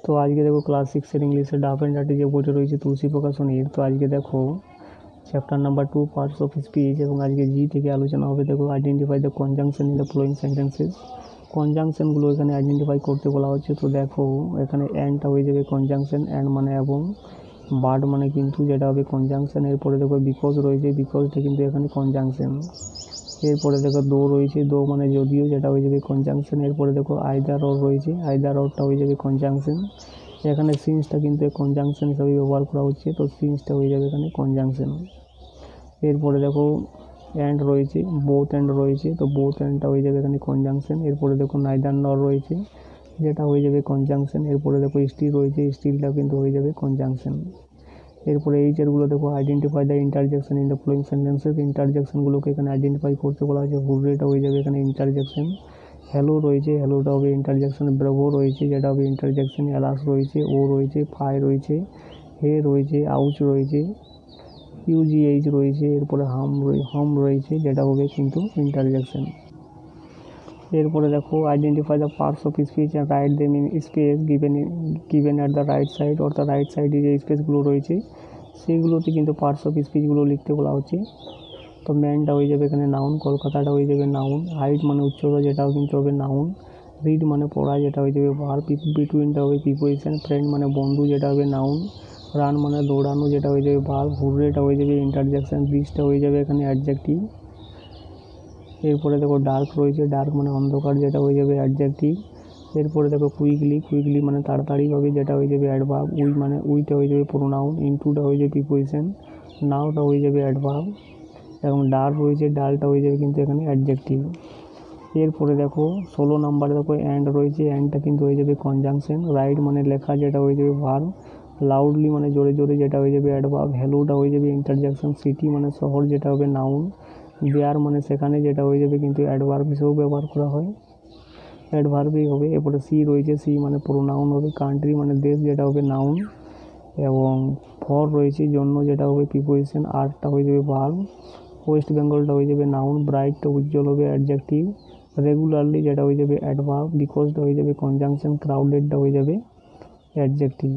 তো আজকে দেখো ক্লাস 6-এর ইংলিশের ডাফ অ্যান্ড ডার্টি যে বইটা রয়েছে তুলসী প্রকাশনীর। তো আজকে দেখো chapter number 2 parts of speech, এবং আজকে জি থেকে আলোচনা হবে। দেখো identify the conjunction in the following sentences. কনজাংশনগুলো এখানে আইডেন্টিফাই করতে বলা হচ্ছে। তো দেখো এখানে অ্যান্ডটা হয়ে যাবে কনজাংশন, অ্যান্ড মানে এবং, বাট মানে কিন্তু, যেটা হবে কনজাংশন। এরপরে দেখো বিকজ রয়েছে, বিকজটা কিন্তু এখানে কনজাংশন। এরপরে দেখো দো রয়েছে, দো মানে যদিও, যেটা হয়ে যাবে কনজাংশন। এরপরে দেখো আইদার অর রয়েছে, আইদার অরটা হয়ে যাবে কনজাংশন। এখানে সিন্সটা কিন্তু কনজাংশন হিসাবে ব্যবহার করা হচ্ছে, তো সিন্সটা হয়ে যাবে এখানে কনজাংশন। এরপরে দেখো অ্যান্ড রয়েছে, বোথ অ্যান্ড রয়েছে, তো বোথ অ্যান্ডটা হয়ে যাবে এখানে কনজাংশন। এরপরে দেখো নাইদার নর রয়েছে, যেটা হয়ে যাবে কনজাংশন। এরপরে দেখো স্টিল রয়েছে, স্টিলটা কিন্তু হয়ে যাবে কনজাংশন। এরপরে এইচেরগুলো দেখো identify the interjection in the following sentences. ইন্টারজেকশনগুলোকে এখানে আইডেন্টিফাই করতে বলা হয়েছে। হুররেটা হয়ে যাবে এখানে ইন্টারজেকশন। হ্যালো রয়েছে, হ্যালোটা হবে ইন্টারজেকশন। ব্রাভো রয়েছে, যেটা হবে ইন্টারজেকশন। অ্যালাস রয়েছে, ও রয়েছে, ফাই রয়েছে, হে রয়েছে, আউচ রয়েছে, ইউজিএইচ রয়েছে। এরপরে হাম রয়েছে, যেটা হবে কিন্তু ইন্টারজেকশন। এরপরে দেখো identify the parts of speech and write them in space given at the right side. অর্থাৎ রাইট সাইডে যে স্পেসগুলো রয়েছে সেইগুলোতে কিন্তু পার্টস অফ স্পিচগুলো লিখতে বলা হচ্ছে। তো ম্যানটা হয়ে যাবে এখানে নাউন, কলকাতাটা হয়ে যাবে নাউন, হাইট মানে উচ্চতা, যেটাও কিন্তু হবে নাউন, রিড মানে পড়া, যেটা হয়ে যাবে ভার্ব, বিটুইনটা হবে প্রিপোজিশন, ফ্রেন্ড মানে বন্ধু, যেটা হবে নাউন, রান মানে দৌড়ানো, যেটা হয়ে যাবে ভার্ব, হুররেটা হয়ে যাবে ইন্টারজেকশন, ব্রিজটা হয়ে যাবে এখানে অ্যাডজেক্টিভ। এরপরে দেখো ডার্ক রয়েছে, ডার্ক মানে অন্ধকার, যেটা হয়ে যাবে অ্যাডজেক্টিভ। এরপরে দেখো কুইকলি মানে তাড়াতাড়ি হবে, যেটা হয়ে যাবে অ্যাডভার্ব। মানে উইটা হয়ে যাবে প্রোনাউন, ইনটুটা হয়ে যাবে প্রিপোজিশন, নাওটা হয়ে যাবে অ্যাডভার্ব, এবং ডার্ক রয়েছে, ডালটা হয়ে যাবে কিন্তু এখানে অ্যাডজেক্টিভ। এরপরে দেখো 16 নাম্বারে দেখো অ্যান্ড রয়েছে, অ্যান্ডটা কিন্তু হয়ে যাবে কনজাংশন। রাইট মানে লেখা, যেটা হয়ে যাবে ভার্ব। লাউডলি মানে জোরে জোরে, যেটা হয়ে যাবে অ্যাডভার্ব। হ্যালোটা হয়ে যাবে ইন্টারজেকশন। সিটি মানে শহর, যেটা হবে নাউন। দেয়ার মানে সেখানে, যেটা হয়ে যাবে কিন্তু অ্যাডভার্ব হিসেবেও ব্যবহার করা হয়, অ্যাডভার্বই হবে। এরপরে সি রয়েছে, সি মানে প্রোনাউন হবে। কান্ট্রি মানে দেশ, যেটা হবে নাউন, এবং ফর রয়েছে জন্য, যেটা হবে প্রিপোজিশন। আর্টটা হয়ে যাবে ভার্ব। ওয়েস্ট বেঙ্গলটা হয়ে যাবে নাউন। ব্রাইটটা উজ্জ্বল হবে অ্যাডজেক্টিভ। রেগুলারলি, যেটা হয়ে যাবে অ্যাডভার্ব। বিকজটা হয়ে যাবে কনজাংশন। ক্রাউডেডটা হয়ে যাবে অ্যাডজেক্টিভ।